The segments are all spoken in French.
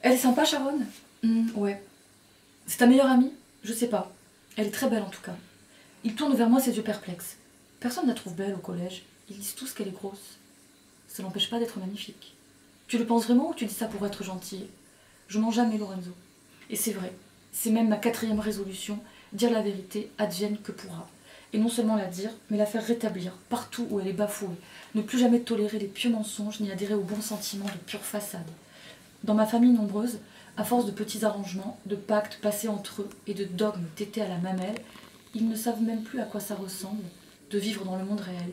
Elle est sympa, Sharon? Ouais. C'est ta meilleure amie? Je sais pas. Elle est très belle en tout cas. Il tourne vers moi ses yeux perplexes. Personne ne la trouve belle au collège. Ils disent tous qu'elle est grosse. Ça n'empêche pas d'être magnifique. Tu le penses vraiment ou tu dis ça pour être gentil? Je mens jamais, Lorenzo. Et c'est vrai. C'est même ma 4e résolution. Dire la vérité, advienne que pourra. Et non seulement la dire, mais la faire rétablir partout où elle est bafouée. Ne plus jamais tolérer les pieux mensonges ni adhérer aux bons sentiments de pure façade. Dans ma famille nombreuse, à force de petits arrangements, de pactes passés entre eux et de dogmes tétés à la mamelle, ils ne savent même plus à quoi ça ressemble de vivre dans le monde réel.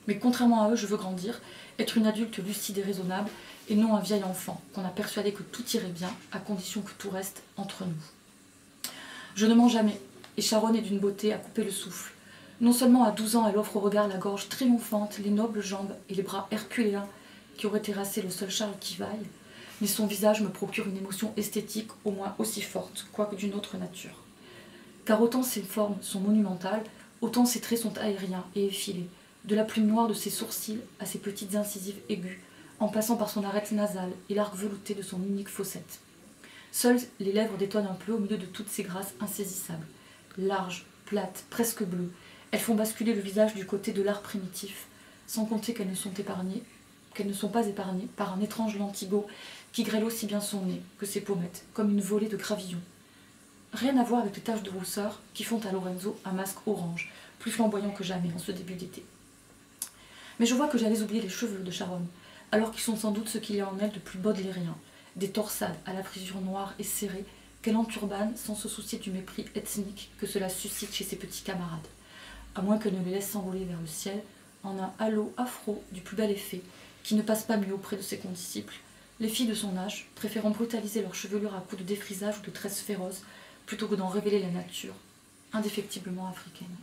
Mais contrairement à eux, je veux grandir, être une adulte lucide et raisonnable, et non un vieil enfant qu'on a persuadé que tout irait bien, à condition que tout reste entre nous. Je ne mens jamais, et Sharon est d'une beauté à couper le souffle. Non seulement à 12 ans, elle offre au regard la gorge triomphante, les nobles jambes et les bras herculéens qui auraient terrassé le seul Charles qui vaille, mais son visage me procure une émotion esthétique au moins aussi forte, quoique d'une autre nature. Car autant ses formes sont monumentales, autant ses traits sont aériens et effilés, de la plume noire de ses sourcils à ses petites incisives aiguës, en passant par son arête nasale et l'arc velouté de son unique fossette. Seules les lèvres détonnent un peu au milieu de toutes ces grâces insaisissables. Larges, plates, presque bleues, elles font basculer le visage du côté de l'art primitif, sans compter qu'elles ne sont pas épargnées par un étrange lentigo qui grêle aussi bien son nez que ses pommettes, comme une volée de gravillons. Rien à voir avec les taches de rousseur qui font à Lorenzo un masque orange, plus flamboyant que jamais en ce début d'été. Mais je vois que j'allais oublier les cheveux de Sharon, alors qu'ils sont sans doute ce qu'il y a en elle de plus baudelairien, des torsades à la frisure noire et serrée qu'elle enturbane sans se soucier du mépris ethnique que cela suscite chez ses petits camarades, à moins qu'elle ne les laisse s'envoler vers le ciel en un halo afro du plus bel effet, qui ne passe pas mieux auprès de ses condisciples, les filles de son âge préférant brutaliser leur chevelure à coups de défrisage ou de tresses féroces plutôt que d'en révéler la nature, indéfectiblement africaine.